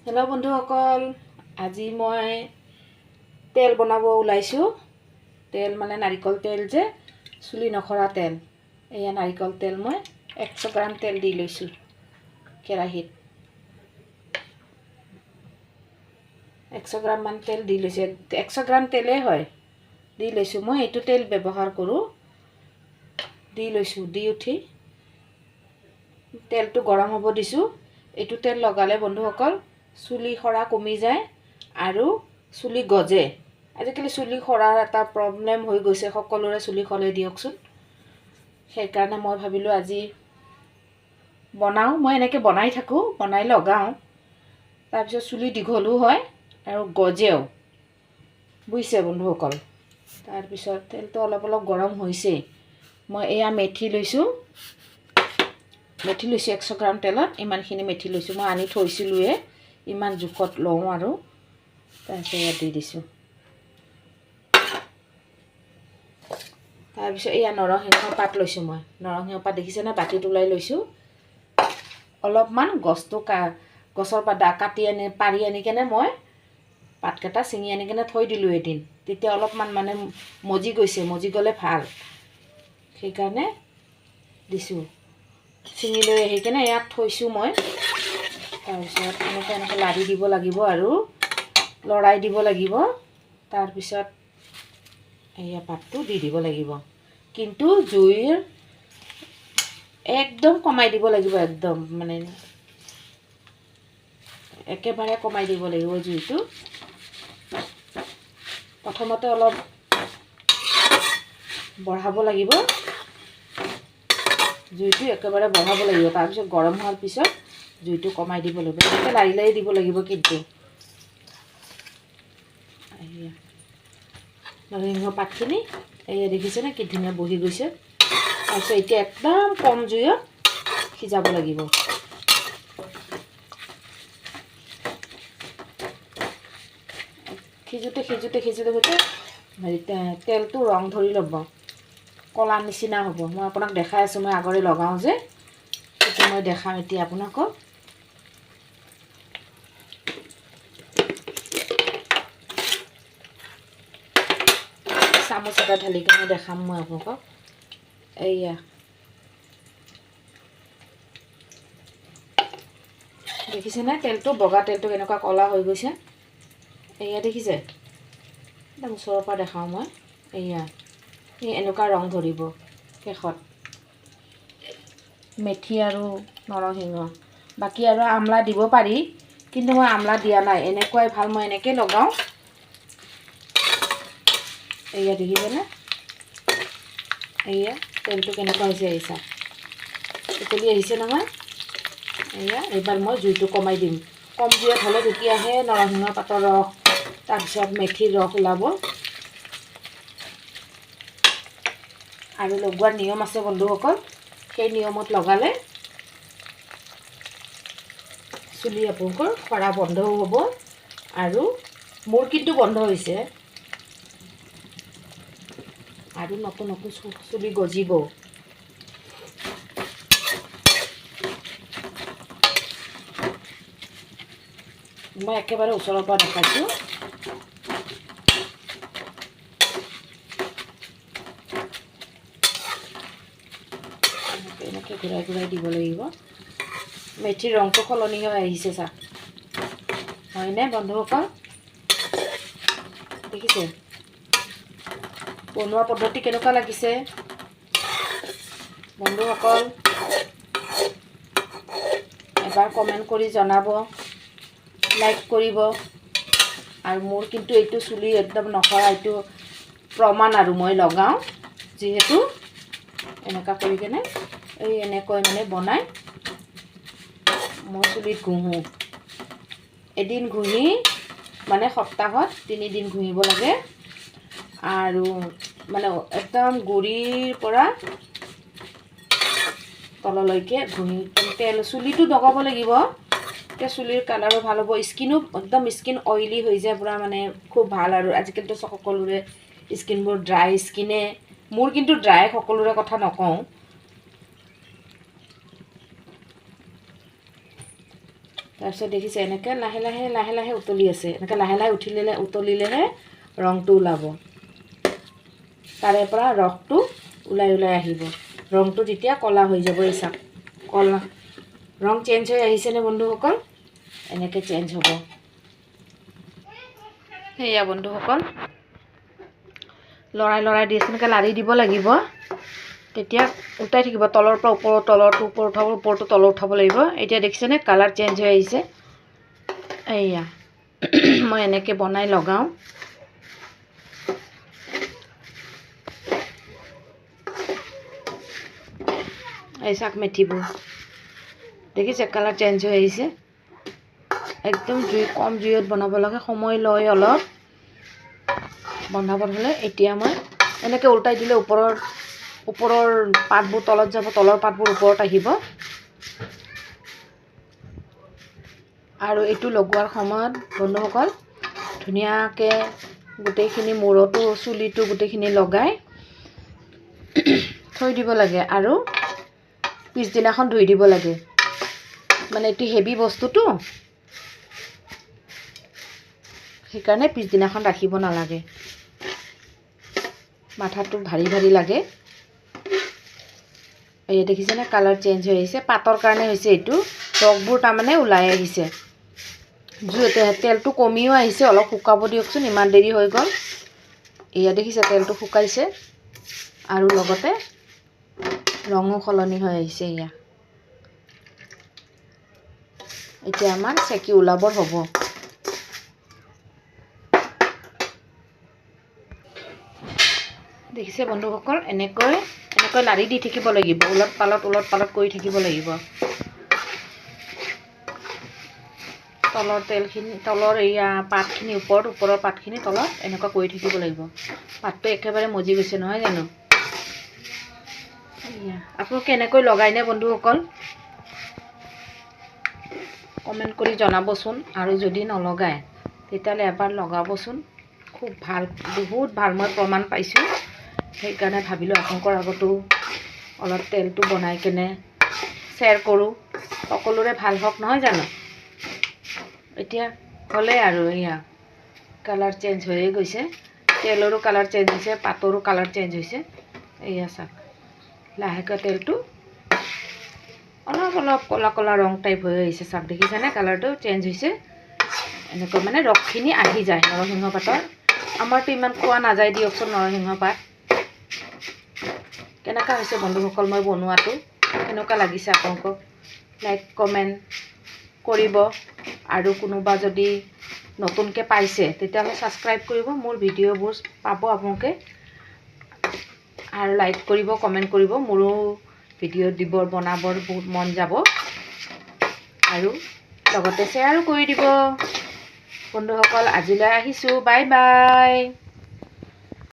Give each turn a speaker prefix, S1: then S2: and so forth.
S1: Hello' বন্ধুসকল, আজি মই তেল বনাব ওলাইছোঁ। তেল মানে নাৰিকল তেল যে, চুলি নখৰা তেল। এয়া নাৰিকল তেল মই 100 গ্ৰাম তেল দি লৈছোঁ কেৰাহীত। 100 গ্ৰাম মান তেল দি লৈছোঁ, 100 গ্ৰাম তেলেই হয়। দি লৈছোঁ, মই এইটো তেল ব্যৱহাৰ কৰোঁ। দি লৈছোঁ, দি উঠি তেলটো গৰম হ'ব দিছোঁ। এইটো তেল লগালে বন্ধুসকল চুলি সৰা কমি যায় আৰু চুলি গজে। আজিকালি চুলি সৰাৰ এটা প্ৰব্লেম হৈ গৈছে, সকলোৰে চুলি সৰে দিয়কচোন। সেইকাৰণে মই ভাবিলোঁ আজি বনাওঁ। মই এনেকৈ বনাই থাকোঁ, বনাই লগাওঁ। তাৰপিছত চুলি দীঘলো হয় আৰু গজেও, বুজিছে বন্ধুসকল। তাৰপিছত তেলটো অলপ অলপ গৰম হৈছেই। মই এয়া মেথি লৈছোঁ। মেথি লৈছোঁ 100 গ্ৰাম তেলত, ইমানখিনি মেথি লৈছোঁ। মই আনি থৈছিলোঁৱে, ইমান জোখত লওঁ আৰু তাৰপিছত ইয়াত দি দিছোঁ। তাৰপিছত এয়া নৰসিংহ পাত লৈছোঁ মই। নৰসিংহ পাত দেখিছেনে, বাতিত ওলাই লৈছোঁ। অলপমান গছৰ পাত কাটি আনি পাৰি আনি কেনে মই পাতকেইটা ছিঙি আনি কেনে থৈ দিলোঁ এদিন। তেতিয়া অলপমান মানে মজি গৈছে, মজি গ'লে ভাল, সেইকাৰণে দিছোঁ। ছিঙি লৈ আহি কেনে ইয়াত থৈছোঁ মই। তাৰপিছত এনেকৈ লাৰি দিব লাগিব আৰু লৰাই দিব লাগিব। তাৰপিছত এয়া পাতটো দি দিব লাগিব, কিন্তু জুইৰ একদম কমাই দিব লাগিব, একদম মানে একেবাৰে কমাই দিব লাগিব জুইটো। প্ৰথমতে অলপ বঢ়াব লাগিব, জুইটো একেবাৰে বঢ়াব লাগিব। তাৰপিছত গৰম হোৱাৰ পিছত জুইটো কমাই দিব লাগিব। এনেকৈ লাৰি লাৰি দিব লাগিব। কিন্তু নৰসিংহ পাতখিনি এয়া দেখিছেনে কি ধুনীয়া বহি গৈছে। তাৰপিছত এতিয়া একদম কম জুইত সিজাব লাগিব। সিজোতে সিজোতে সিজোতে সিজোতে তেলটো ৰং ধৰি ল'ব, ক'লা নিচিনা হ'ব। মই আপোনাক দেখাই আছোঁ, মই আগৰে লগাওঁ যে, সেইটো মই দেখাম এতিয়া আপোনালোকক। চামুচ এটা ঢালি কিনে দেখাম মই আপোনালোকক। এয়া দেখিছেনে, তেলটো বগা তেলটো কেনেকুৱা ক'লা হৈ গৈছে। এয়া দেখিছে, একদম ওচৰৰ পৰা দেখাওঁ মই। এয়া এনেকুৱা ৰং ধৰিব শেষত। মেথি আৰু নৰসিংহ, বাকী আৰু আমলা দিব পাৰি, কিন্তু মই আমলা দিয়া নাই। এনেকুৱাই ভাল, মই এনেকৈ লগাওঁ। এয়া দেখিছেনে, এয়া তেলটো কেনেকুৱা হৈছে, আহিছা উতলি আহিছে নহয়। এয়া এইবাৰ মই জুইটো কমাই দিম। কম জুইত হ'লে তেতিয়াহে নৰসিংহ পাতৰ ৰস, তাৰপিছত মেথিৰ ৰস ওলাব। আৰু লগোৱাৰ নিয়ম আছে বন্ধুসকল, সেই নিয়মত লগালে চুলি আপোনালোকৰ সৰা বন্ধও হ'ব। আৰু মোৰ কিন্তু বন্ধ হৈছে, আৰু নতুন নতুন চুলি গজিব। মই একেবাৰে ওচৰৰ পৰা দেখাইছোঁ। এনেকৈ ঘূৰাই ঘূৰাই দিব লাগিব। মেথিৰ ৰংটো সলনি হৈ আহিছে, চাওক, হয়নে বন্ধুসকল? দেখিছে বনোৱা পদ্ধতি কেনেকুৱা লাগিছে বন্ধুসকল? এবাৰ কমেণ্ট কৰি জনাব, লাইক কৰিব। আৰু মোৰ কিন্তু এইটো চুলি একদম নসৰা, এইটো প্ৰমাণ। আৰু মই লগাওঁ যিহেতু, এনেকুৱা কৰি কেনে এই এনেকৈ মানে বনাই মই চুলিত ঘঁহোঁ। এদিন ঘঁহি মানে সপ্তাহত 3 দিন ঘঁহিব লাগে। আৰু মানে একদম গুৰিৰ পৰা তললৈকে ঘঁহি তেল চুলিটো লগাব লাগিব। তেতিয়া চুলিৰ কালাৰো ভাল হ'ব, স্কিনো একদম স্কিন অইলি হৈ যায় পূৰা, মানে খুব ভাল। আৰু আজিকালিতো সকলোৰে স্কিনবোৰ ড্ৰাই স্কিনে, মোৰ কিন্তু ড্ৰাই, সকলোৰে কথা নকওঁ। তাৰপিছত দেখিছে এনেকৈ লাহে লাহে উতলি আছে, এনেকৈ লাহে লাহে উতলিলেহে ৰংটো ওলাব, তাৰে পৰা ৰসটো ওলাই আহিব। ৰংটো যেতিয়া ক'লা হৈ যাব, এই চাওক ক'লা ৰং চেঞ্জ হৈ আহিছেনে বন্ধুসকল? এনেকৈ চেঞ্জ হ'ব। সেয়া বন্ধুসকল, লৰাই দি এনেকৈ লাৰি দিব লাগিব, তেতিয়া উঠাই থাকিব, তলৰ পৰা ওপৰ, তলৰটো ওপৰ উঠাব, ওপৰটো তলৰ উঠাব লাগিব। এতিয়া দেখিছেনে কালাৰ চেঞ্জ হৈ আহিছে। এয়া মই এনেকৈ বনাই লগাওঁ। এই চাক মেথিবোৰ দেখিছে কালাৰ চেঞ্জ হৈ আহিছে। একদম কম জুইত বনাব লাগে, সময় লয় অলপ বনাব হ'লে। এতিয়া মই এনেকৈ উল্টাই দিলে ওপৰৰ পাতবোৰ তলত যাব, তলৰ পাতবোৰ ওপৰত আহিব। আৰু এইটো লগোৱাৰ সময়ত বন্ধুসকল ধুনীয়াকৈ গোটেইখিনি মূৰতো চুলিটো গোটেইখিনি লগাই থৈ দিব লাগে, আৰু পিছদিনাখন ধুই দিব লাগে। মানে এইটো হেভি বস্তুটো, সেইকাৰণে পিছদিনাখন ৰাখিব নালাগে। মাথাটো ভাৰী লাগে। এই দেখিছেনে কালাৰ চেঞ্জ হৈ আহিছে, পাতৰ কাৰণে হৈছে এইটো। ৰসবোৰ তাৰমানে ওলাই আহিছে, তেলটো কমিও আহিছে। অলপ শুকাব দিয়কচোন, ইমান দেৰি হৈ গ'ল। এয়া দেখিছে তেলটো শুকাইছে, আৰু লগতে ৰঙো সলনি হৈ আহিছে। এয়া এতিয়া আমাৰ চেকি ওলাবৰ হ'ব। দেখিছে বন্ধুসকল, এনেকৈ লাৰি দি থাকিব লাগিব, ওলট পালট কৰি থাকিব লাগিব। তলৰ এয়া পাতখিনি ওপৰৰ পাতখিনি তলত এনেকুৱা কৰি থাকিব লাগিব। পাতটো একেবাৰে মজি গৈছে নহয় জানো? আপোনালোকে এনেকৈ লগাইনে বন্ধুসকল? কমেণ্ট কৰি জনাবচোন। আৰু যদি নলগায় তেতিয়াহ'লে এবাৰ লগাবচোন, খুব ভাল, বহুত ভাল। মই প্ৰমাণ পাইছোঁ, সেইকাৰণে ভাবিলোঁ আপোনালোকৰ আগতো অলপ তেলটো বনাই কেনে শ্বেয়াৰ কৰোঁ। সকলোৰে ভাল হওক নহয় জানো? এতিয়া হ'লে আৰু এয়া কালাৰ চেঞ্জ হৈয়ে গৈছে, তেলৰো কালাৰ চেঞ্জ হৈছে, পাতৰো কালাৰ চেঞ্জ হৈছে। এয়া চাওক লাহেকৈ তেলটো অলপ ক'লা ৰং টাইপ হৈ আহিছে। চাওক দেখিছেনে কালাৰটো চেঞ্জ হৈছে। এনেকৈ মানে ৰসখিনি আহি যায় নৰসিংহ পাতৰ। আমাৰতো ইমান খোৱা নাযায় দিয়কচোন নৰসিংহ পাত। কেনেকুৱা হৈছে বন্ধুসকল মই বনোৱাটো? কেনেকুৱা লাগিছে আপোনালোকক? লাইক কমেণ্ট কৰিব, আৰু কোনোবা যদি নতুনকৈ পাইছে তেতিয়াহ'লে ছাবস্ক্ৰাইব কৰিব। মোৰ ভিডিঅ'বোৰ পাব আপোনালোকে, আৰু লাইক কৰিব, কমেণ্ট কৰিব। মোৰো ভিডিঅ' বনাবৰ বহুত মন যাব, আৰু লগতে শ্বেয়াৰো কৰি দিব। বন্ধুসকল আজিলৈ আহিছোঁ, বাই বাই।